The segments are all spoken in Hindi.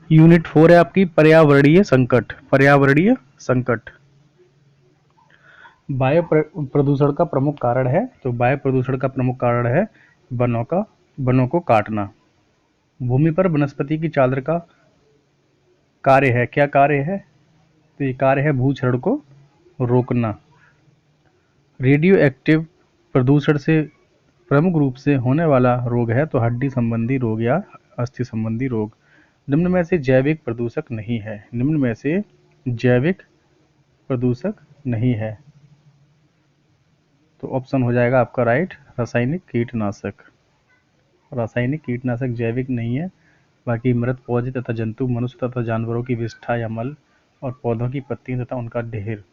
यूनिट 4 है आपकी पर्यावरणीय संकट। पर्यावरणीय संकट वायु प्रदूषण का प्रमुख कारण है। तो वायु प्रदूषण का प्रमुख कारण है वनों को काटना। भूमि पर वनस्पति की चादर का कार्य है। क्या कार्य है? तो ये कार्य है भूक्षरण को रोकना। रेडियो एक्टिव प्रदूषण से प्रमुख रूप से होने वाला रोग है तो हड्डी संबंधी रोग या अस्थि संबंधी रोग। निम्न में से जैविक प्रदूषक नहीं है। निम्न में से जैविक प्रदूषक नहीं है तो ऑप्शन हो जाएगा आपका राइट, रासायनिक कीटनाशक। रासायनिक कीटनाशक जैविक नहीं है। बाकी मृत पौधे तथा जंतु, मनुष्य तथा जानवरों की विष्ठा या मल और पौधों की पत्तियां तथा उनका ढेर,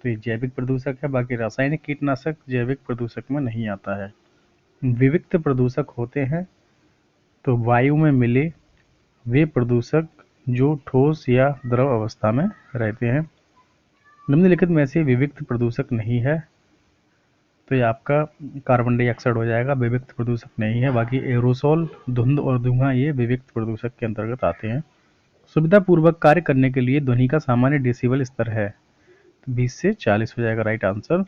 तो ये जैविक प्रदूषक है। बाकी रासायनिक कीटनाशक जैविक प्रदूषक में नहीं आता है। विविक्त प्रदूषक होते हैं तो वायु में मिले वे प्रदूषक जो ठोस या द्रव अवस्था में रहते हैं। निम्नलिखित में से विविक्त प्रदूषक नहीं है तो ये आपका कार्बन डाइऑक्साइड हो जाएगा, विविक्त प्रदूषक नहीं है। बाकी एरोसोल, धुंध और धुआं ये विविक्त प्रदूषक के अंतर्गत आते हैं। सुविधापूर्वक कार्य करने के लिए ध्वनि का सामान्य डेसिबल स्तर है तो 20 से 40 हो जाएगा राइट आंसर।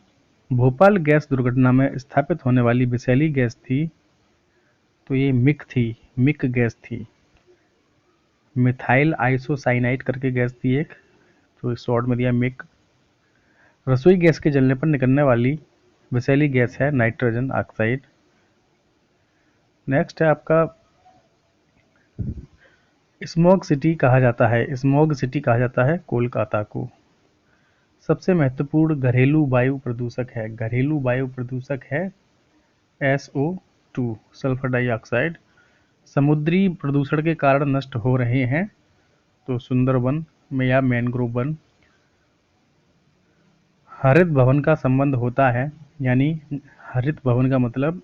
भोपाल गैस दुर्घटना में स्थापित होने वाली विषैली गैस थी तो ये मिक गैस थी। मिथाइल आइसोसाइनाइड करके गैस थी एक, तो इस शॉर्ट में दिया मिक। रसोई गैस के जलने पर निकलने वाली विषैली गैस है नाइट्रोजन ऑक्साइड। नेक्स्ट है आपका स्मॉग सिटी कहा जाता है कोलकाता को। सबसे महत्वपूर्ण घरेलू वायु प्रदूषक है SO2 सल्फर डाइऑक्साइड। समुद्री प्रदूषण के कारण नष्ट हो रहे हैं तो सुंदरवन में या मैंग्रोव वन। हरित भवन का संबंध होता है, यानी हरित भवन का मतलब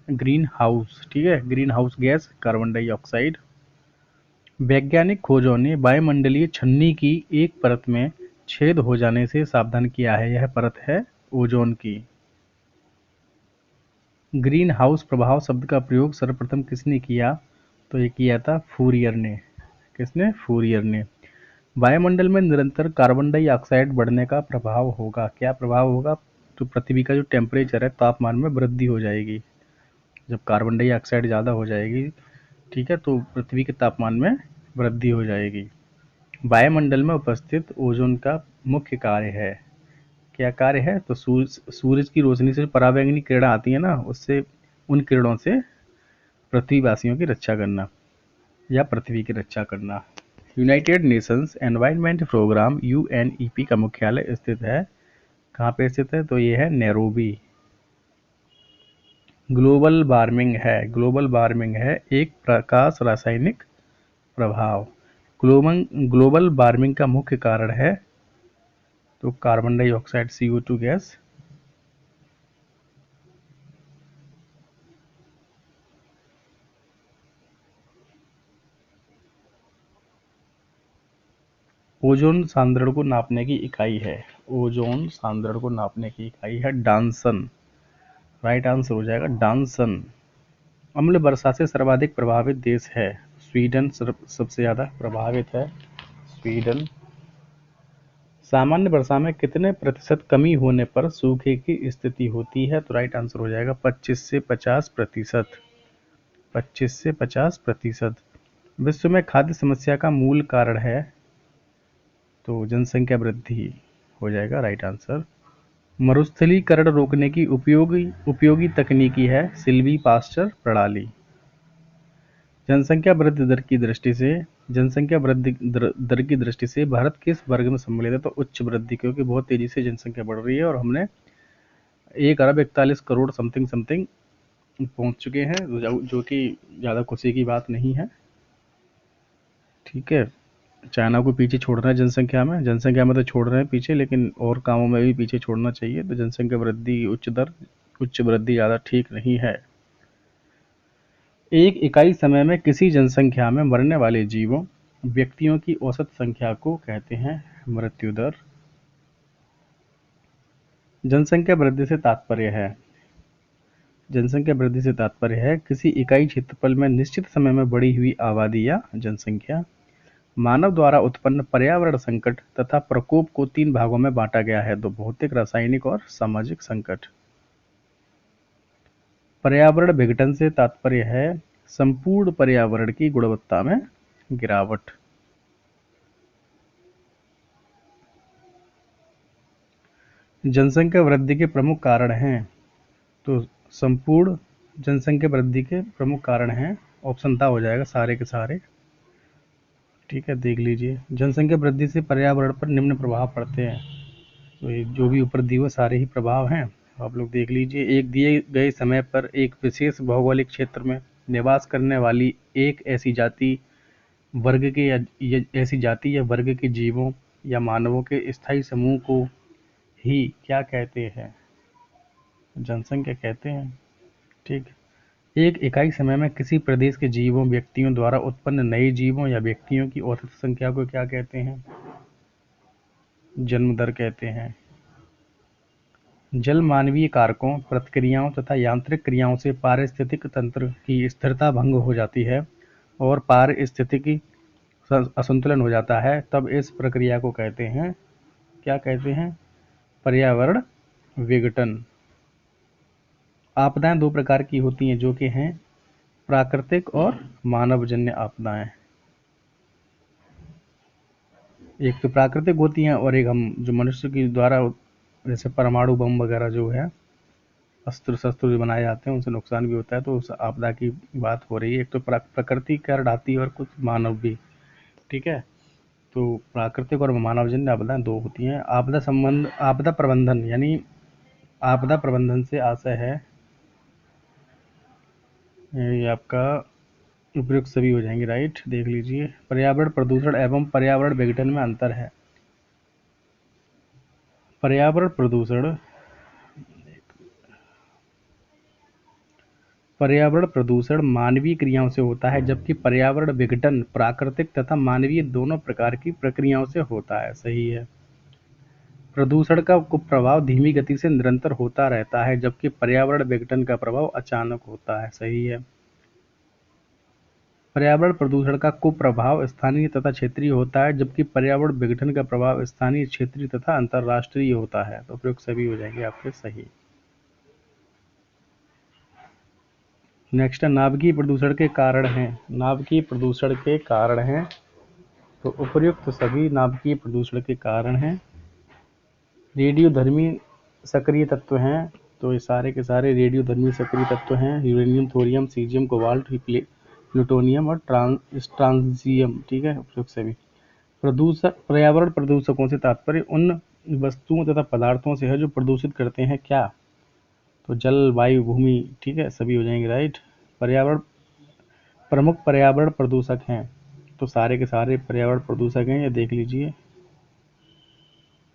ग्रीन हाउस, ठीक है, green house gas carbon dioxide. वैज्ञानिक खोजों ने वायुमंडलीय छन्नी की एक परत में छेद हो जाने से सावधान किया है। यह परत है ओजोन की। ग्रीन हाउस प्रभाव शब्द का प्रयोग सर्वप्रथम किसने किया? तो ये किया था फूरियर ने। किसने? फूरियर ने। वायुमंडल में निरंतर कार्बन डाइऑक्साइड बढ़ने का प्रभाव होगा। क्या प्रभाव होगा? तो पृथ्वी का जो टेम्परेचर है, तापमान में वृद्धि हो जाएगी। जब कार्बन डाइऑक्साइड ज़्यादा हो जाएगी, ठीक है, तो पृथ्वी के तापमान में वृद्धि हो जाएगी। वायुमंडल में उपस्थित ओजोन का मुख्य कार्य है। क्या कार्य है? तो सूरज की रोशनी से पराबैंगनी किरणें आती हैं ना, उससे उन किरणों से पृथ्वीवासियों की रक्षा करना या पृथ्वी की रक्षा करना। United Nations Environment Programme UNEP का मुख्यालय स्थित है, कहाँ पे स्थित है? तो ये है नैरोबी। ग्लोबल वार्मिंग है एक प्रकाश रासायनिक प्रभाव। ग्लोबल वार्मिंग का मुख्य कारण है तो carbon dioxide CO2 gas. Ozone सांद्रण को नापने की इकाई है। ओजोन सांद्रण को नापने की इकाई है डांसन। राइट आंसर हो जाएगा डांसन। अम्ल वर्षा से सर्वाधिक प्रभावित देश है स्वीडन। सबसे ज्यादा प्रभावित है स्वीडन। सामान्य वर्षा में कितने प्रतिशत कमी होने पर सूखे की स्थिति होती है? तो राइट आंसर हो जाएगा 25 से 50%। 25 से 50%। विश्व में खाद्य समस्या का मूल कारण है तो जनसंख्या वृद्धि हो जाएगा राइट आंसर। मरुस्थलीकरण रोकने की उपयोगी तकनीकी है सिल्वी पास्चर प्रणाली। जनसंख्या वृद्धि दर की दृष्टि से भारत किस वर्ग में सम्मिलित है? तो उच्च वृद्धि, क्योंकि बहुत तेजी से जनसंख्या बढ़ रही है और हमने 1 अरब 41 करोड़ समथिंग पहुंच चुके हैं, जो कि ज़्यादा खुशी की बात नहीं है, ठीक है। चाइना को पीछे छोड़ रहे हैं जनसंख्या में तो छोड़ रहे हैं पीछे, लेकिन और कामों में भी पीछे छोड़ना चाहिए। तो जनसंख्या वृद्धि उच्च वृद्धि ज़्यादा ठीक नहीं है। एक इकाई समय में किसी जनसंख्या में मरने वाले व्यक्तियों की औसत संख्या को कहते हैं मृत्यु दर। जनसंख्या वृद्धि से तात्पर्य है किसी इकाई क्षेत्रफल में निश्चित समय में बढ़ी हुई आबादी या जनसंख्या। मानव द्वारा उत्पन्न पर्यावरण संकट तथा प्रकोप को 3 भागों में बांटा गया है। तो भौतिक, रासायनिक और सामाजिक संकट। पर्यावरण विघटन से तात्पर्य है संपूर्ण पर्यावरण की गुणवत्ता में गिरावट। जनसंख्या वृद्धि के प्रमुख कारण हैं। तो संपूर्ण जनसंख्या वृद्धि के प्रमुख कारण हैं, ऑप्शन था हो जाएगा सारे के सारे। ठीक है, देख लीजिए। जनसंख्या वृद्धि से पर्यावरण पर निम्न प्रभाव पड़ते हैं। तो ये जो भी ऊपर दिए हुए सारे ही प्रभाव हैं, आप लोग देख लीजिए। एक दिए गए समय पर एक विशेष भौगोलिक क्षेत्र में निवास करने वाली एक ऐसी जाति वर्ग के या ऐसी जाति या वर्ग के जीवों या मानवों के स्थायी समूह को ही क्या कहते हैं? जनसंख्या कहते हैं। ठीक। एक इकाई समय में किसी प्रदेश के जीवों व्यक्तियों द्वारा उत्पन्न नए जीवों या व्यक्तियों की औसत संख्या को क्या कहते हैं? जन्म दर कहते हैं। जल मानवीय कारकों, प्रतिक्रियाओं तथा यांत्रिक क्रियाओं से पारिस्थितिक तंत्र की स्थिरता भंग हो जाती है और पारिस्थितिकी असंतुलन हो जाता है, तब इस प्रक्रिया को कहते हैं, क्या कहते हैं? पर्यावरण विघटन। आपदाएं 2 प्रकार की होती हैं, जो कि हैं प्राकृतिक और मानवजन्य आपदाएं। एक तो प्राकृतिक होती हैं और एक हम जो मनुष्य की द्वारा, जैसे परमाणु बम वगैरह जो है, अस्त्र शस्त्र जो बनाए जाते हैं, उनसे नुकसान भी होता है। तो उस आपदा की बात हो रही है। एक तो प्रकृति कर डालती है और कुछ मानव भी। ठीक है, तो प्राकृतिक और मानवजन्य आपदाएं 2 होती हैं। आपदा प्रबंधन, यानी आपदा प्रबंधन से आशय है, ये आपका उपयुक्त सभी हो जाएंगे, राइट। देख लीजिए। पर्यावरण प्रदूषण एवं पर्यावरण विघटन में अंतर है। पर्यावरण प्रदूषण मानवीय क्रियाओं से होता है, जबकि पर्यावरण विघटन प्राकृतिक तथा मानवीय दोनों प्रकार की प्रक्रियाओं से होता है। सही है। प्रदूषण का कुप्रभाव धीमी गति से निरंतर होता रहता है, जबकि पर्यावरण विघटन का प्रभाव अचानक होता है। सही है। पर्यावरण प्रदूषण का कुप्रभाव स्थानीय तथा क्षेत्रीय होता है, जबकि पर्यावरण विघटन का प्रभाव स्थानीय, क्षेत्रीय तथा अंतर्राष्ट्रीय होता है। तो प्रयोग सभी हो जाएंगे आपके सही। नेक्स्ट है नाभिकीय प्रदूषण के कारण हैं। नाभिकीय प्रदूषण के कारण हैं, तो उपयुक्त सभी नाभिकीय प्रदूषण के कारण हैं। रेडियोधर्मी सक्रिय तत्व हैं, तो ये सारे के सारे रेडियोधर्मी सक्रिय तत्व हैं। Uranium, thorium, caesium, cobalt, plutonium और ट्रांजियम। ठीक है, उपयुक्त सभी। पर्यावरण प्रदूषकों से तात्पर्य उन वस्तुओं तथा पदार्थों से है जो प्रदूषित करते हैं। क्या? तो जल, वायु, भूमि। ठीक है, सभी हो जाएंगे, राइट। पर्यावरण प्रमुख पर्यावरण प्रदूषक हैं, तो सारे के सारे पर्यावरण प्रदूषक हैं, ये देख लीजिए।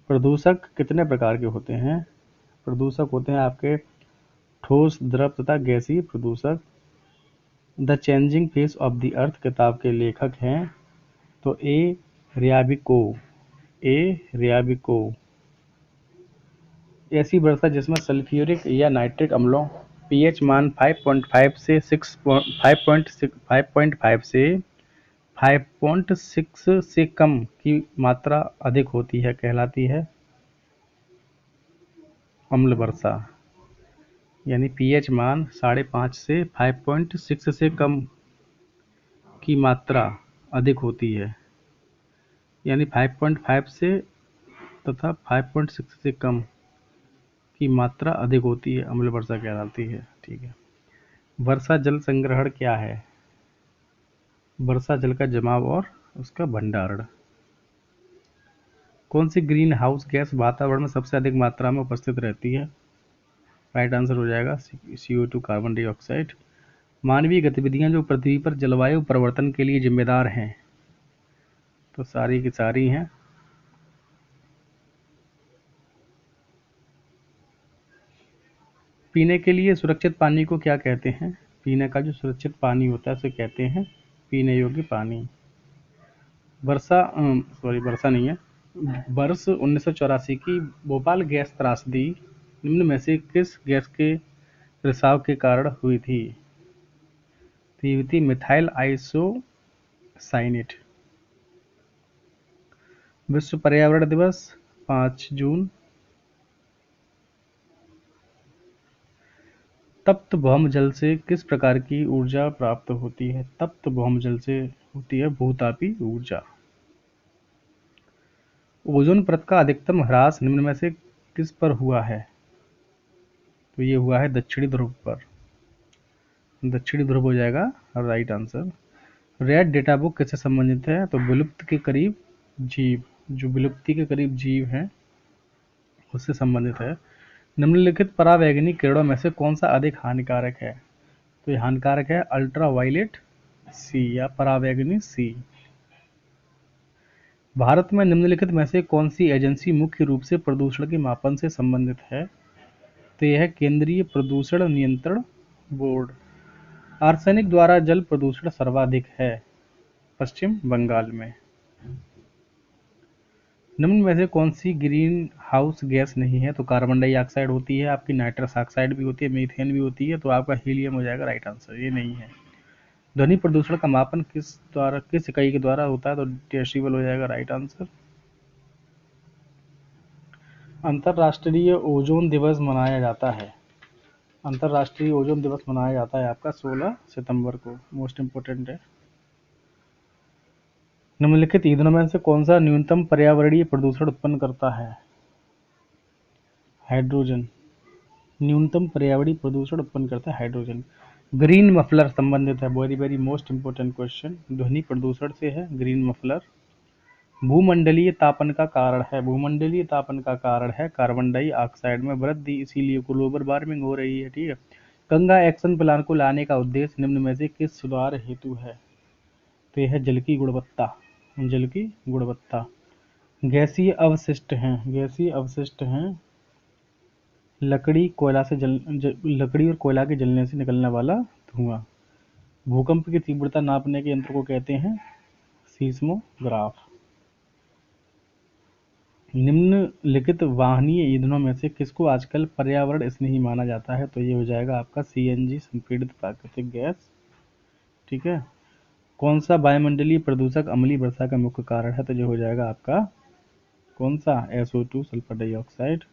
प्रदूषक कितने प्रकार के होते हैं? प्रदूषक होते हैं आपके ठोस, द्रव तथा गैसीय प्रदूषक। The changing face of the earth किताब के लेखक हैं, तो ए रियाबिको। ऐसी वर्षा जिसमें सल्फ्यूरिक या नाइट्रिक अम्लों पीएच मान 5.5 से 5.6 से कम की मात्रा अधिक होती है, कहलाती है अम्ल वर्षा। यानी पीएच मान 5.5 से 5.6 से कम की मात्रा अधिक होती है, यानी 5.5 से तथा 5.6 से कम की मात्रा अधिक होती है, अम्ल वर्षा कहलाती है। ठीक है। वर्षा जल संग्रहण क्या है? वर्षा जल का जमाव और उसका भंडारण। कौन सी ग्रीन हाउस गैस वातावरण में सबसे अधिक मात्रा में उपस्थित रहती है? राइट आंसर हो जाएगा CO2, कार्बन डाइऑक्साइड। मानवीय गतिविधियां जो पृथ्वी पर जलवायु परिवर्तन के लिए जिम्मेदार हैं, तो सारी की सारी हैं। पीने के लिए सुरक्षित पानी को क्या कहते हैं? पीने का जो सुरक्षित पानी होता है उसे कहते हैं पीने योग्य पानी। वर्षा नहीं है। वर्ष 1984 की भोपाल गैस त्रासदी निम्न में से किस गैस के रिसाव के कारण हुई थी? तो ये थी मिथाइल आइसोसाइनेट। विश्व पर्यावरण दिवस 5 जून। तप्त भौम जल से किस प्रकार की ऊर्जा प्राप्त होती है? तप्त भौम जल से होती है भूतापी ऊर्जा। ओजोन परत का अधिकतम ह्रास निम्न में से किस पर हुआ है? तो ये हुआ है दक्षिणी ध्रुव पर। दक्षिणी ध्रुव हो जाएगा right answer. Red data book किससे संबंधित है? तो विलुप्त के करीब जीव, जो विलुप्ति के करीब जीव हैं उससे संबंधित है। निम्नलिखित परावैंगनी किरणों में से कौन सा अधिक हानिकारक है? तो ये हानिकारक है अल्ट्रावायलेट सी या परावैंगनी सी। भारत में निम्नलिखित में से कौन सी एजेंसी मुख्य रूप से प्रदूषण के मापन से संबंधित है? तो यह है केंद्रीय प्रदूषण नियंत्रण बोर्ड। आर्सेनिक द्वारा जल प्रदूषण सर्वाधिक है पश्चिम बंगाल में। निम्न में से कौन सी ग्रीन हाउस गैस नहीं है? तो कार्बन डाइऑक्साइड होती है, आपकी नाइट्रस ऑक्साइड भी होती है, मीथेन भी होती है, तो आपका हीलियम हो जाएगा राइट आंसर, ये नहीं है। ध्वनि प्रदूषण का मापन किस इकाई के द्वारा होता है? तो डेसिबल हो जाएगा राइट आंसर। अंतर्राष्ट्रीय ओजोन दिवस मनाया जाता है। अंतर्राष्ट्रीय ओजोन दिवस मनाया जाता है आपका 16 सितंबर को। मोस्ट इंपोर्टेंट है। निम्नलिखित ईंधनों में से कौन सा न्यूनतम पर्यावरणीय प्रदूषण उत्पन्न करता है? हाइड्रोजन। न्यूनतम पर्यावरणीय प्रदूषण उत्पन्न करता है हाइड्रोजन। ग्रीन मफलर संबंधित है, very very most important question, ध्वनि प्रदूषण से है ग्रीन मफलर। भूमंडलीय तापन का कारण है, भूमंडलीय तापन का कारण है कार्बन डाइऑक्साइड में वृद्धि, इसीलिए ग्लोबल वार्मिंग हो रही है। ठीक है। गंगा एक्शन प्लान को लाने का उद्देश्य निम्न में से किस सुधार हेतु है? तो यह है जल की गुणवत्ता, जल की गुणवत्ता। गैसीय अवशिष्ट हैं, गैसीय अवशिष्ट हैं लकड़ी लकड़ी और कोयला के जलने से निकलने वाला धुआं। भूकंप की तीव्रता नापने के यंत्र को कहते हैं सीस्मोग्राफ। निम्नलिखित वाहनीय ईंधनों में से किसको आजकल पर्यावरण स्नेही माना जाता है? तो ये हो जाएगा आपका सीएनजी, संपीड़ित प्राकृतिक गैस। ठीक है। कौन सा वायुमंडलीय प्रदूषक अम्लीय वर्षा का मुख्य कारण है? तो ये हो जाएगा आपका कौन सा SO2 सल्फर डाइऑक्साइड।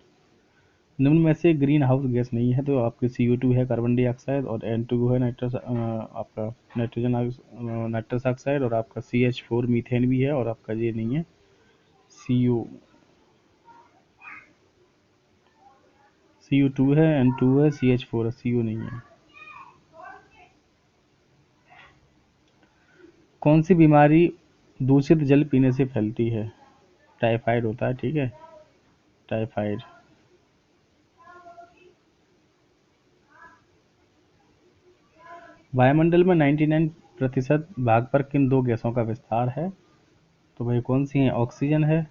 निम्न में से ग्रीन हाउस गैस नहीं है, तो आपके CO2 है कार्बन डाइऑक्साइड, और N2 है आपका नाइट्रस ऑक्साइड, और आपका CH4 मीथेन भी है, और आपका ये नहीं है CO2 है, N2 है, CH4 है, CO नहीं है। कौन सी बीमारी दूषित जल पीने से फैलती है? टाइफाइड होता है। ठीक है, टाइफाइड। वायुमंडल में 99% भाग पर किन दो गैसों का विस्तार है? तो भाई कौन सी है? ऑक्सीजन है।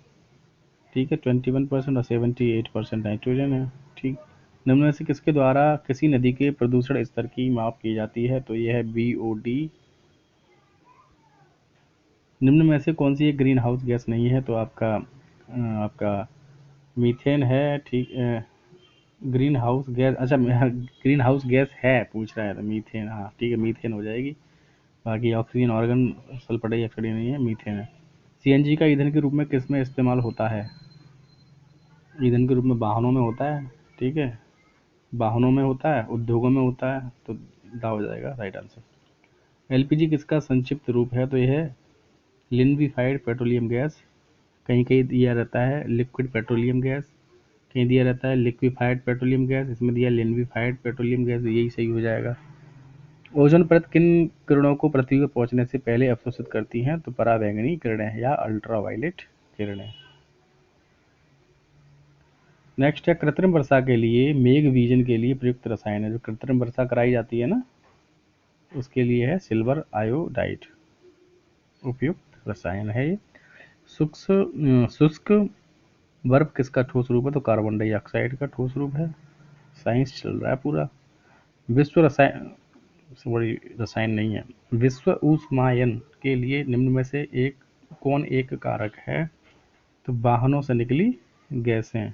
ठीक है, 21% और 78% नाइट्रोजन है। ठीक। निम्न में से किसके द्वारा किसी नदी के प्रदूषण स्तर की माप की जाती है? तो यह है BOD। निम्न में से कौन सी एक ग्रीन हाउस गैस नहीं है? तो आपका मीथेन है। ठीक। ग्रीन हाउस गैस, अच्छा ग्रीन हाउस गैस है पूछ रहा है, तो मीथेन, हाँ ठीक है, मीथेन हो जाएगी। बाकी ऑक्सीजन, ऑर्गन, सल्फर डाइऑक्साइड नहीं है, मीथेन है। CNG का ईंधन के रूप में किस में इस्तेमाल होता है? ईंधन के रूप में वाहनों में होता है। ठीक है, वाहनों में होता है, उद्योगों में होता है, तो दा हो जाएगा राइट आंसर। LPG किसका संक्षिप्त रूप है? तो यह है लिक्विफाइड पेट्रोलियम गैस। कहीं कहीं दिया रहता है लिक्विड पेट्रोलियम गैस, कहीं दिया रहता है लिक्विफाइड पेट्रोलियम गैस, इसमें दिया लिक्विफाइड पेट्रोलियम गैस, यही सही हो जाएगा। ओजोन परत किन किरणों को पृथ्वी पर पहुंचने से पहले अवशोषित करती हैं? तो परावैंगनी किरणें या अल्ट्रावायलेट किरणें। नेक्स्ट है कृत्रिम वर्षा के लिए मेघ बीजन के लिए प्रयुक्त रसायन है। जो कृत्रिम वर्षा कराई जाती है ना, उसके लिए है सिल्वर आयोडाइड उपयुक्त रसायन है ये। शुष्क बर्फ किसका ठोस रूप है? तो कार्बन डाइऑक्साइड का ठोस रूप है। साइंस चल रहा है पूरा। विश्व रसायन बड़ी रसायन नहीं है। विश्व ऊष्मायन के लिए निम्न में से कौन एक कारक है? तो वाहनों से निकली गैसें।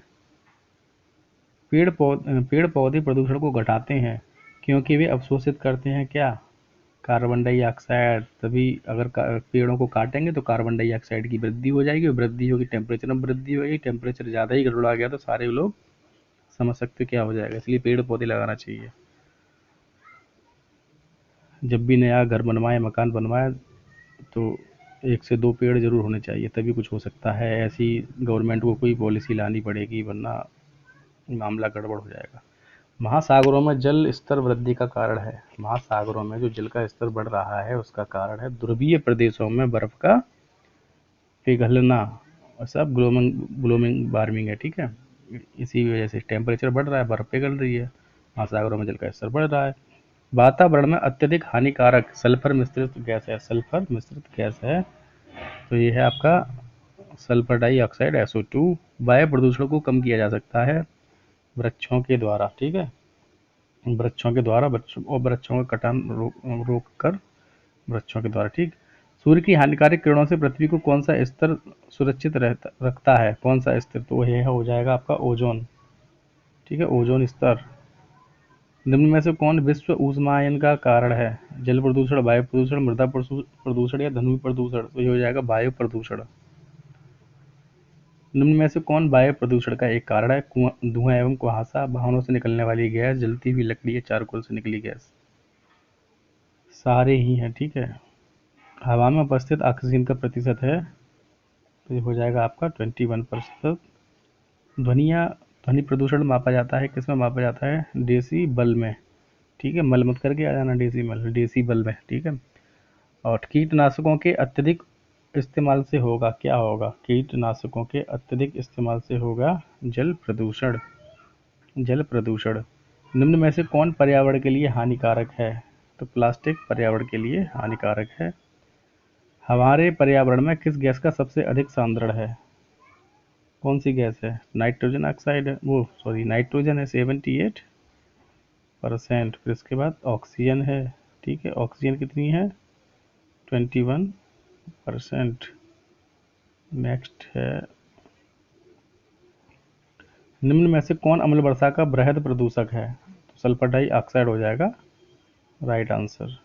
पेड़ पौधे प्रदूषण को घटाते हैं क्योंकि वे अवशोषित करते हैं क्या? कार्बन डाइऑक्साइड, तभी अगर पेड़ों को काटेंगे तो कार्बन डाइऑक्साइड की वृद्धि हो जाएगी, और वृद्धि होगी टेम्परेचर में वृद्धि होगी, टेम्परेचर ज़्यादा ही गड़बड़ा गया तो सारे लोग समझ सकते हो क्या हो जाएगा। इसलिए पेड़ पौधे लगाना चाहिए। जब भी नया घर बनवाए, मकान बनवाए, तो 1 से 2 पेड़ ज़रूर होने चाहिए, तभी कुछ हो सकता है। ऐसी गवर्नमेंट को कोई पॉलिसी लानी पड़ेगी, वरना मामला गड़बड़ हो जाएगा। महासागरों में जल स्तर वृद्धि का कारण है। महासागरों में जो जल का स्तर बढ़ रहा है उसका कारण है ध्रुवीय प्रदेशों में बर्फ का पिघलना, और सब ग्लोबल वार्मिंग है, ठीक है। इसी वजह से टेम्परेचर बढ़ रहा है, बर्फ पिघल रही है, महासागरों में जल का स्तर बढ़ रहा है। वातावरण में अत्यधिक हानिकारक सल्फर मिश्रित गैस है। सल्फर मिश्रित गैस है तो ये है आपका सल्फर डाइऑक्साइड, SO2। वायु प्रदूषण को कम किया जा सकता है वृक्षों के द्वारा, ठीक है। वृक्षों के द्वारा, वृक्षों का कटान रोक कर वृक्षों के द्वारा, ठीक। सूर्य की हानिकारक किरणों से पृथ्वी को कौन सा स्तर सुरक्षित रखता है? कौन सा स्तर? तो यह हो जाएगा आपका ओजोन, ठीक है, ओजोन स्तर। निम्न में से कौन विश्व ऊष्मायन का कारण है? जल प्रदूषण, वायु प्रदूषण, मृदा प्रदूषण या ध्वनि प्रदूषण? तो ये हो जाएगा वायु प्रदूषण। निम्न में से कौन वायु प्रदूषण का एक कारण है? धुआं एवं कुहासा, वाहनों से निकलने वाली गैस, जलती हुई लकड़ी या चारकोल से निकली गैस? सारे ही हैं, ठीक है। हवा में उपस्थित ऑक्सीजन का प्रतिशत है, तो ये हो जाएगा आपका 21%। ध्वनि प्रदूषण मापा जाता है, किसमें मापा जाता है? डेसीबल में, ठीक है। मल मत करके आ जाना, डेसीबल में, ठीक है। और कीटनाशकों के अत्यधिक इस्तेमाल से होगा क्या? होगा कीटनाशकों के अत्यधिक इस्तेमाल से होगा जल प्रदूषण। जल प्रदूषण। निम्न में से कौन पर्यावरण के लिए हानिकारक है? तो प्लास्टिक पर्यावरण के लिए हानिकारक है। हमारे पर्यावरण में किस गैस का सबसे अधिक सांद्रण है? कौन सी गैस है? नाइट्रोजन ऑक्साइड, नाइट्रोजन है 78%। फिर इसके बाद ऑक्सीजन है, ठीक है। ऑक्सीजन कितनी है? 21%। नेक्स्ट है, निम्न में से कौन अम्ल वर्षा का बृहद प्रदूषक है? तो सल्फर डाइऑक्साइड हो जाएगा राइट आंसर।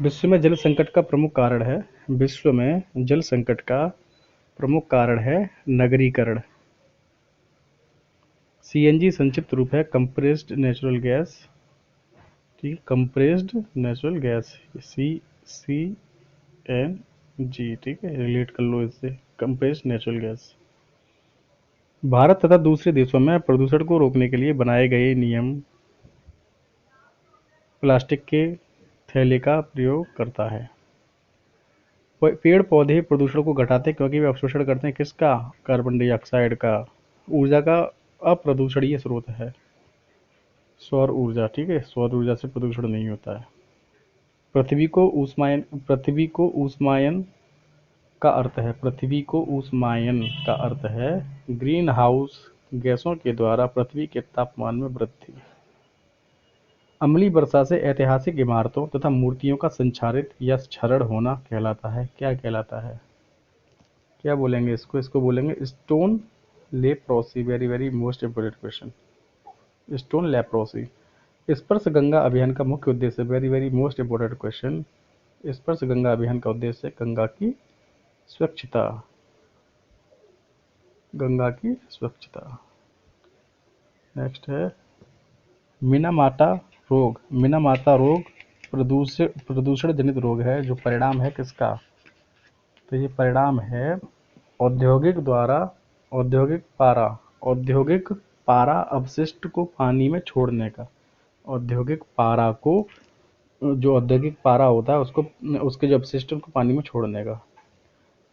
विश्व में जल संकट का प्रमुख कारण है, विश्व में जल संकट का प्रमुख कारण है नगरीकरण। CNG संक्षिप्त रूप है कंप्रेस्ड नेचुरल गैस, ठीक, कंप्रेस्ड नेचुरल गैस, CNG, ठीक है, रिलेट कर लो इससे, कंप्रेस्ड नेचुरल गैस। भारत तथा दूसरे देशों में प्रदूषण को रोकने के लिए बनाए गए नियम प्लास्टिक के थैले का प्रयोग करता है। पेड़ पौधे प्रदूषण को घटाते हैं क्योंकि वे अवशोषण करते हैं किसका? कार्बन डाइऑक्साइड का। ऊर्जा का अप्रदूषणीय स्रोत है सौर ऊर्जा, ठीक है, सौर ऊर्जा से प्रदूषण नहीं होता है। पृथ्वी को ऊष्मायन का अर्थ है, पृथ्वी को ऊष्मायन का अर्थ है ग्रीन हाउस गैसों के द्वारा पृथ्वी के तापमान में वृद्धि। अम्लीय वर्षा से ऐतिहासिक इमारतों तथा मूर्तियों का संक्षारित या क्षरण होना कहलाता है। क्या कहलाता है? क्या बोलेंगे इसको? इसको बोलेंगे stone leprosy. Very very most important question, stone leprosy. स्पर्श गंगा अभियान का मुख्य उद्देश्य, very very most important question, स्पर्श गंगा अभियान का उद्देश्य गंगा की स्वच्छता, गंगा की स्वच्छता। नेक्स्ट है मिनामाटा रोग। मिनामाटा रोग प्रदूषण जनित रोग है, जो परिणाम है किसका? तो ये परिणाम है औद्योगिक पारा अपशिष्ट को पानी में छोड़ने का। औद्योगिक पारा को, जो औद्योगिक पारा होता है उसको, उसके जो अपशिष्ट उनको पानी में छोड़ने का।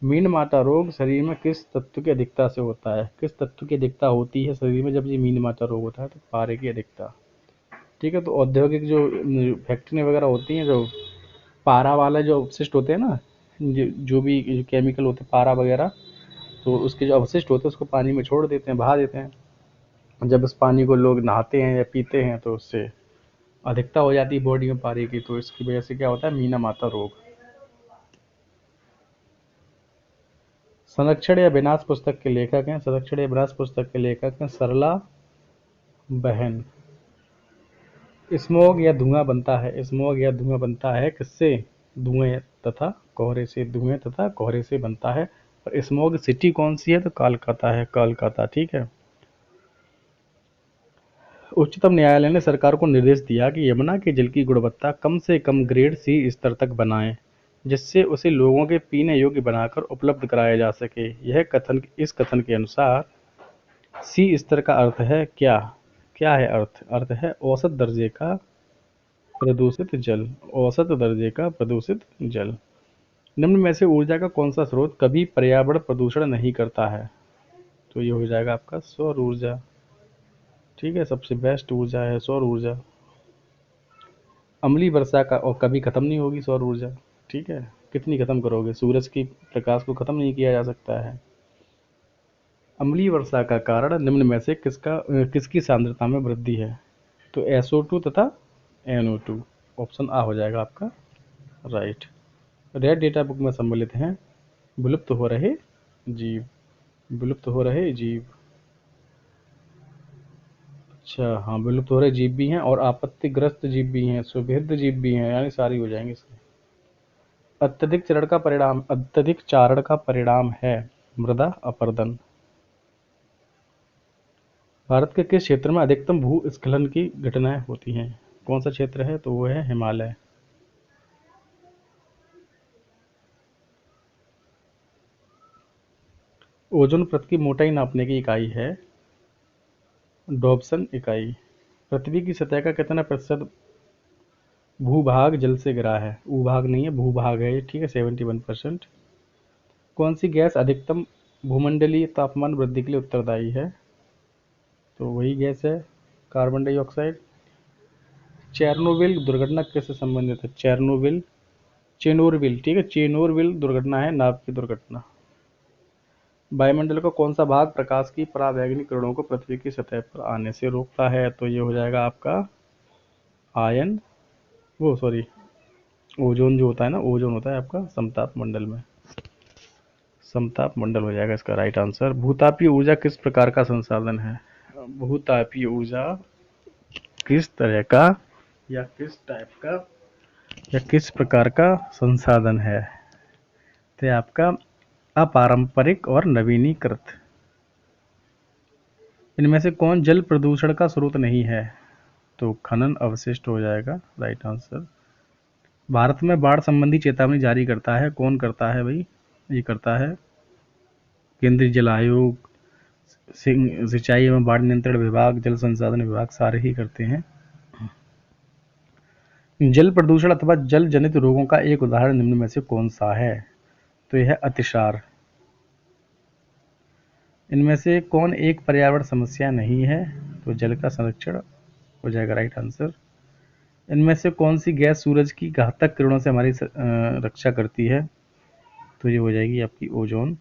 मीन-माता रोग शरीर में किस तत्व की अधिकता से होता है? किस तत्व की अधिकता होती है शरीर में जब ये मीन-माता रोग होता है? तो पारे की अधिकता, ठीक है। तो औद्योगिक जो फैक्ट्री वगैरह होती हैं, जो पारा वाला जो अपशिष्ट होते हैं ना, जो भी केमिकल होते हैं पारा वगैरह, तो उसके जो अवशिष्ट होते हैं उसको पानी में छोड़ देते हैं, बहा देते हैं। जब उस पानी को लोग नहाते हैं या पीते हैं तो उससे अधिकता हो जाती है बॉडी में पारे की, तो इसकी वजह से क्या होता है? मीना माता रोग। संरक्षण या विनाश पुस्तक के लेखक हैं, संरक्षण या विनाश पुस्तक के लेखक हैं सरला बहन। स्मॉग या धुआं बनता है, स्मॉग या धुआं बनता है किससे? धुएं तथा कोहरे से, धुएं तथा कोहरे से बनता है। और स्मॉग सिटी कौन सी है? तो कोलकाता है, कोलकाता। ठीक है। उच्चतम न्यायालय ने सरकार को निर्देश दिया कि यमुना के जल की गुणवत्ता कम से कम ग्रेड सी स्तर तक बनाएं, जिससे उसे लोगों के पीने योग्य बनाकर उपलब्ध कराया जा सके। इस कथन के अनुसार सी स्तर का अर्थ है क्या? क्या है अर्थ? अर्थ है औसत दर्जे का प्रदूषित जल, औसत दर्जे का प्रदूषित जल। निम्न में से ऊर्जा का कौन सा स्रोत कभी पर्यावरण प्रदूषण नहीं करता है? तो ये हो जाएगा आपका सौर ऊर्जा। ठीक है, सबसे बेस्ट ऊर्जा है सौर ऊर्जा। अम्लीय वर्षा का और कभी खत्म नहीं होगी सौर ऊर्जा। ठीक है, कितनी खत्म करोगे? सूरज की प्रकाश को खत्म नहीं किया जा सकता है। अम्लीय वर्षा का कारण निम्न में से किसकी सांद्रता में वृद्धि है? तो SO2 तथा NO2। ऑप्शन आ हो जाएगा आपका राइट। रेड डेटा बुक में सम्मिलित हैं विलुप्त हो रहे जीव, विलुप्त हो रहे जीव। अच्छा, हाँ, विलुप्त हो रहे जीव भी हैं और आपत्तिग्रस्त जीव भी हैं, सुभिद्ध जीव भी हैं, यानी सारी हो जाएंगे इसमें। अत्यधिक चारण का परिणाम है मृदा अपरदन। भारत के किस क्षेत्र में अधिकतम भूस्खलन की घटनाएं होती हैं? कौन सा क्षेत्र है? तो वो है हिमालय। ओजोन परत की मोटाई नापने की इकाई है डॉप्सन इकाई। पृथ्वी की सतह का कितना प्रतिशत भूभाग जल से घिरा है? भूभाग नहीं है, भूभाग है ये। ठीक है, 71%। कौन सी गैस अधिकतम भूमंडलीय तापमान वृद्धि के लिए उत्तरदायी है? तो वही गैस है कार्बन डाइऑक्साइड। चेरनोबिल दुर्घटना किससे संबंधित है? चेनोरविल। ठीक है, चेनोरविल दुर्घटना है नाव की दुर्घटना। वायुमंडल का कौन सा भाग प्रकाश की पराबैंगनी किरणों को पृथ्वी की सतह पर आने से रोकता है? तो ये हो जाएगा आपका आयन, वो सॉरी, ओजोन जो होता है ना, ओजोन होता है आपका समताप मंडल में। समताप मंडल हो जाएगा इसका राइट आंसर। भूतापीय ऊर्जा किस प्रकार का संसाधन है? भूतापीय ऊर्जा किस तरह का या किस टाइप का या किस प्रकार का संसाधन है? तो ये आपका अपारंपरिक और नवीनीकृत। इनमें से कौन जल प्रदूषण का स्रोत नहीं है? तो खनन अवशिष्ट हो जाएगा राइट आंसर। भारत में बाढ़ संबंधी चेतावनी जारी करता है कौन? करता है भाई, ये करता है केंद्रीय जल आयोग, सिंचाई एवं बाढ़ नियंत्रण विभाग, जल संसाधन विभाग, सारे ही करते हैं। जल प्रदूषण अथवा जल जनित रोगों का एक उदाहरण निम्न में से कौन सा है? तो यह है अतिसार। इनमें से कौन एक पर्यावरण समस्या नहीं है? तो जल का संरक्षण हो जाएगा राइट आंसर। इनमें से कौन सी गैस सूरज की घातक किरणों से हमारी रक्षा करती है? तो ये हो जाएगी आपकी ओजोन।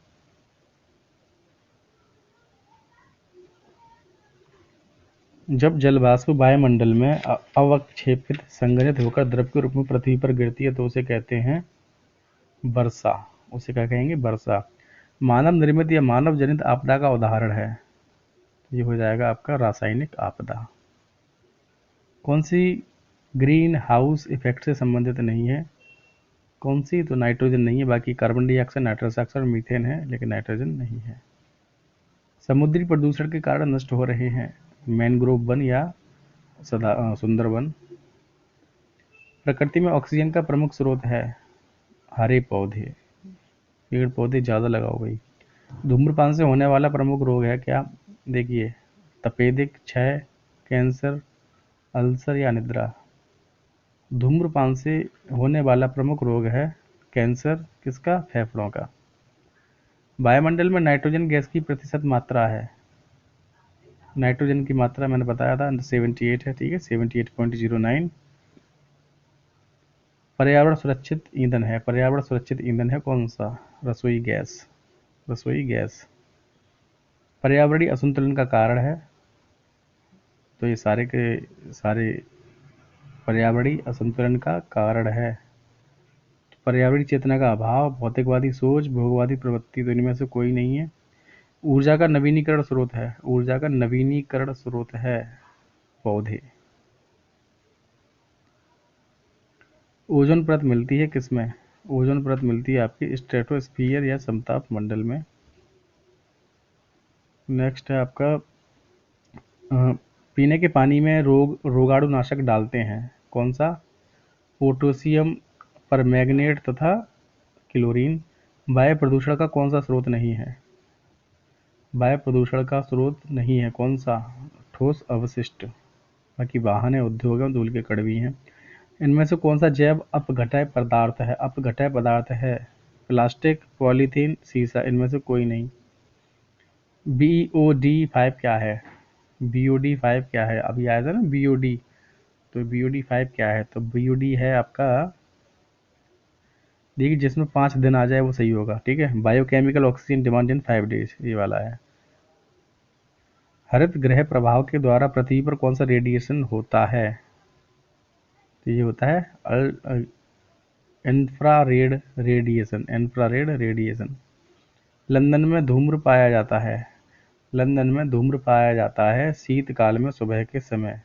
जब जलवाष्प वायुमंडल में अवक्षेपित संघनित होकर द्रव के रूप में पृथ्वी पर गिरती है तो उसे कहते हैं वर्षा। उसे क्या कहेंगे? वर्षा। मानव निर्मित या मानव जनित आपदा का उदाहरण है? ये हो जाएगा आपका रासायनिक आपदा। कौन सी ग्रीन हाउस इफेक्ट से संबंधित नहीं है? कौन सी? तो नाइट्रोजन नहीं है, बाकी carbon dioxide, nitrous oxide, methane है, लेकिन नाइट्रोजन नहीं है। समुद्री प्रदूषण के कारण नष्ट हो रहे हैं मैनग्रोव वन या सुंदरवन। प्रकृति में ऑक्सीजन का प्रमुख स्रोत है हरे पौधे, पेड़ पौधे ज़्यादा लगाओ भाई। धूम्रपान से होने वाला प्रमुख रोग है क्या? देखिए, तपेदिक, क्षय, कैंसर, अल्सर या निद्रा। धूम्रपान से होने वाला प्रमुख रोग है कैंसर, किसका? फेफड़ों का। वायुमंडल में नाइट्रोजन गैस की प्रतिशत मात्रा है? नाइट्रोजन की मात्रा मैंने बताया था 78 है। ठीक है, 78.09। पर्यावरण सुरक्षित ईंधन है? पर्यावरण सुरक्षित ईंधन है कौन सा? रसोई गैस। रसोई गैस। पर्यावरणीय असंतुलन का कारण है? तो ये सारे के सारे पर्यावरणीय असंतुलन का कारण है। पर्यावरणीय चेतना का अभाव, भौतिकवादी सोच, भोगवादी प्रवृत्ति। तो इनमें से कोई नहीं है। ऊर्जा का नवीनीकरण स्रोत है, ऊर्जा का नवीनीकरण स्रोत है पौधे। ओजोन परत मिलती है किसमें? ओजोन परत मिलती है आपकी स्ट्रेटोस्फीयर या समताप मंडल में। नेक्स्ट है आपका पीने के पानी में रोगाणुनाशक डालते हैं, कौन सा? पोटेशियम परमैंगनेट तथा क्लोरीन। वायु प्रदूषण का कौन सा स्रोत नहीं है? वायु प्रदूषण का स्रोत नहीं है कौन सा? ठोस अवशिष्ट। बाकी वाहन है, उद्योग है, धूल के कण भी हैं। इनमें से कौन सा जैव अपघटय पदार्थ है? अपघटय पदार्थ है प्लास्टिक, पॉलीथीन, सीसा। इनमें से कोई नहीं। BOD5 क्या है? BOD5 क्या है? अभी आया था ना BOD, तो BOD5 क्या है? तो BOD है आपका, देखिए जिसमें 5 दिन आ जाए वो सही होगा, ठीक है। Biochemical oxygen demand in 5 days, ये वाला है। हरित गृह प्रभाव के द्वारा पृथ्वी पर कौन सा रेडिएशन होता है? तो ये होता है infrared radiation, infrared radiation. London में धूम्र पाया जाता है, लंदन में धूम्र पाया जाता है शीतकाल में सुबह के समय।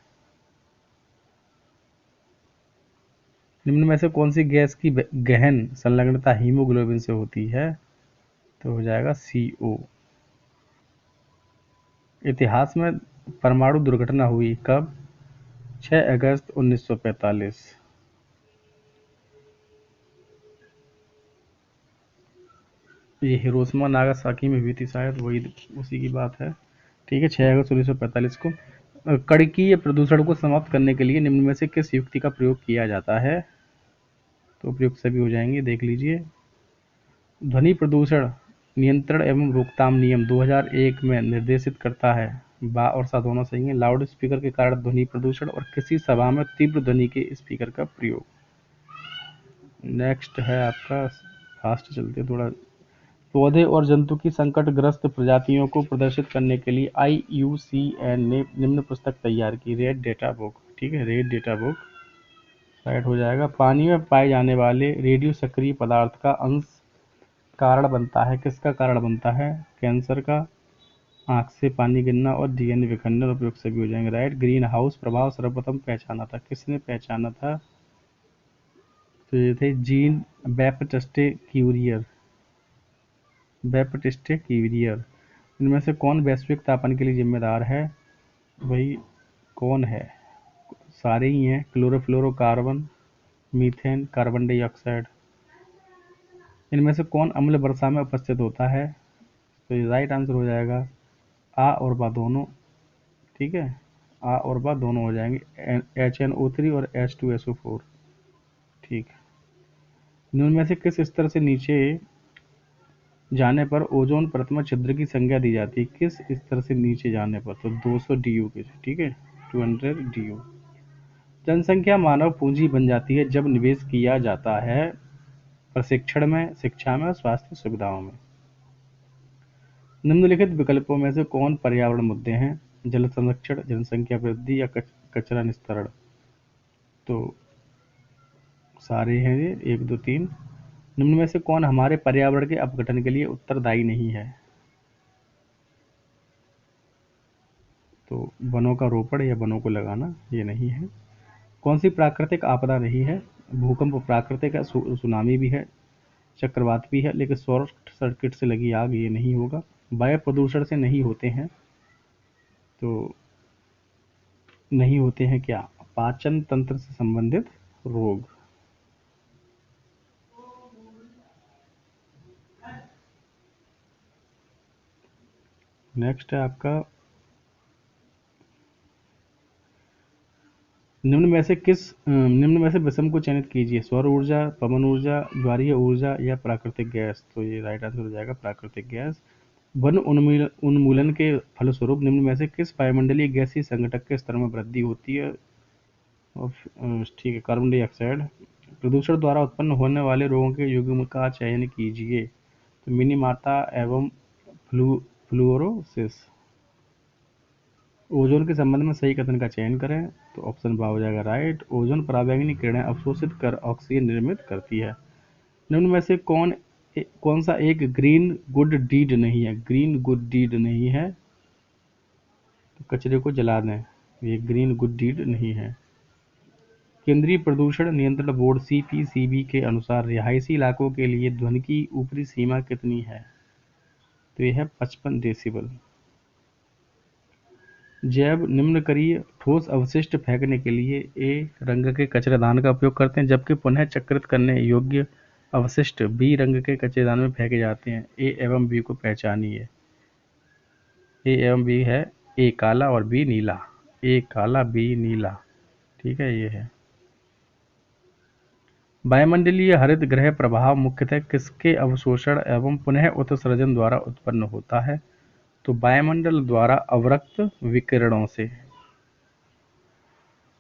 निम्न में से कौन सी गैस की गहन संलग्नता हीमोग्लोबिन से होती है? तो हो जाएगा CO। इतिहास में परमाणु दुर्घटना हुई कब? 6 अगस्त 1945। ये हिरोशिमा नागासाकी में हुई थी शायद, वही उसी की बात है, ठीक है। 6 अगस्त 1945 को। कणकीय प्रदूषण को समाप्त करने के लिए निम्न में से किस युक्ति का प्रयोग किया जाता है? तो प्रयुक्त सभी हो जाएंगे, देख लीजिए। ध्वनि प्रदूषण नियंत्रण एवं रोकथाम नियम 2001 में निर्देशित करता है, बा और सा दोनों सही है। लाउड स्पीकर के कारण ध्वनि प्रदूषण और किसी सभा में तीव्र ध्वनि के स्पीकर का प्रयोग। नेक्स्ट है आपका, फास्ट चलते थोड़ा। पौधे और जंतु की संकटग्रस्त प्रजातियों को प्रदर्शित करने के लिए IUCN ने निम्न पुस्तक तैयार की, रेड डेटा बुक, ठीक है, रेड डेटा बुक। राइट हो जाएगा। पानी में पाए जाने वाले रेडियो सक्रिय पदार्थ का अंश कारण बनता है, किसका कारण बनता है? कैंसर का, आंख से पानी गिरना और DNA विखंडन। उपयोग सभी हो जाएंगे, राइट। ग्रीन हाउस प्रभाव सर्वप्रथम पहचाना था, किसने पहचाना था? तो ये थे gene Baptiste courier, Baptiste courier. इनमें से कौन वैश्विक तापन के लिए जिम्मेदार है? वही कौन है? सारे ही हैं, क्लोरोफ्लोरोकार्बन, मीथेन, कार्बन डाइऑक्साइड। इनमें से कौन अम्ल वर्षा में उपस्थित होता है? तो ये राइट आंसर हो जाएगा आ और बा दोनों, ठीक है। आ और बा दोनों हो जाएंगे, HNO3 और H2SO4, ठीक। निम्न में से किस स्तर से नीचे जाने पर ओजोन परत में छिद्र की संख्या दी जाती है? किस स्तर से नीचे जाने पर? तो 200 DU के, ठीक है, 200 DU। जनसंख्या मानव पूंजी बन जाती है जब निवेश किया जाता है प्रशिक्षण में, शिक्षा में और स्वास्थ्य सुविधाओं में। निम्नलिखित विकल्पों में से कौन पर्यावरण मुद्दे हैं? जल संरक्षण, जनसंख्या वृद्धि या कचरा निस्तारण। तो सारे हैं ये, 1 2 3। निम्न में से कौन हमारे पर्यावरण के अपघटन के लिए उत्तरदायी नहीं है? तो वनों का रोपण या वनों को लगाना, ये नहीं है। कौन सी प्राकृतिक आपदा नहीं है? भूकंप प्राकृतिक है, सुनामी भी है, चक्रवात भी है, लेकिन शॉर्ट सर्किट से लगी आग ये नहीं होगा। वायु प्रदूषण से नहीं होते हैं, तो नहीं होते हैं क्या? पाचन तंत्र से संबंधित रोग। नेक्स्ट है आपका, निम्न में से विषम को चयनित कीजिए। सौर ऊर्जा, पवन ऊर्जा, ज्वारीय ऊर्जा या प्राकृतिक गैस। तो ये राइट आंसर हो जाएगा प्राकृतिक गैस। वन उन्मूलन के फलस्वरूप निम्न में से किस वायुमंडलीय गैसीय संघटक के स्तर में वृद्धि होती है? और ठीक है, कार्बन डाइऑक्साइड। प्रदूषण द्वारा उत्पन्न होने वाले रोगों के युग्म का चयन कीजिए। तो मिनीमाता एवं फ्लूरोसिस। ओजोन के संबंध में सही कथन का चयन करें। तो ऑप्शन बा हो जाएगा राइट। ओजोन पराबैंगनी किरणें अवशोषित कर ऑक्सीजन निर्मित करती है। निम्न में से कौन सा एक ग्रीन गुड डीड नहीं है? ग्रीन गुड डीड नहीं है तो कचरे को जला दें, ये ग्रीन गुड डीड नहीं है। केंद्रीय प्रदूषण नियंत्रण बोर्ड सीपीसीबी के अनुसार रिहायशी इलाकों के लिए ध्वनि की ऊपरी सीमा कितनी है? तो यह है 55 डेसिबल। जैव निम्नकरीय ठोस अवशिष्ट फेंकने के लिए ए रंग के कचरेदान का उपयोग करते हैं, जबकि पुनः चक्रित करने योग्य अवशिष्ट बी रंग के कचरेदान में फेंके जाते हैं। ए एवं बी को पहचानिए। ए एवं बी है ए काला और बी नीला। ए काला बी नीला, ठीक है, ये है। वायुमंडलीय हरित गृह प्रभाव मुख्यतः किसके अवशोषण एवं पुनः उत्सर्जन द्वारा उत्पन्न होता है? तो वायुमंडल द्वारा अवरक्त विकिरणों से।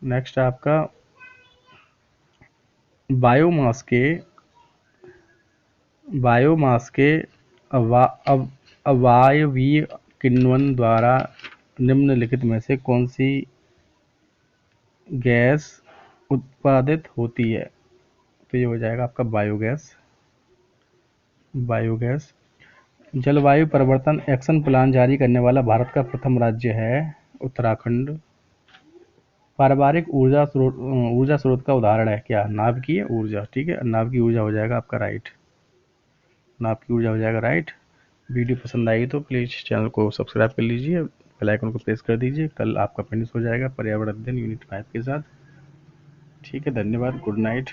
नेक्स्ट आपका बायोमास के अवायवीय किण्वन द्वारा निम्नलिखित में से कौन सी गैस उत्पादित होती है? तो ये हो जाएगा आपका बायोगैस। जलवायु परिवर्तन एक्शन प्लान जारी करने वाला भारत का प्रथम राज्य है उत्तराखंड। पारिवारिक ऊर्जा स्रोत का उदाहरण है क्या? नाभिकीय ऊर्जा, ठीक है, नाभिकीय ऊर्जा हो जाएगा आपका राइट। नाभिकीय ऊर्जा हो जाएगा राइट। वीडियो पसंद आई तो प्लीज़ चैनल को सब्सक्राइब कर लीजिए, बेल आइकन को प्रेस कर दीजिए। कल आपका फिनिश हो जाएगा पर्यावरण अध्ययन यूनिट 5 के साथ। ठीक है, धन्यवाद, गुड नाइट।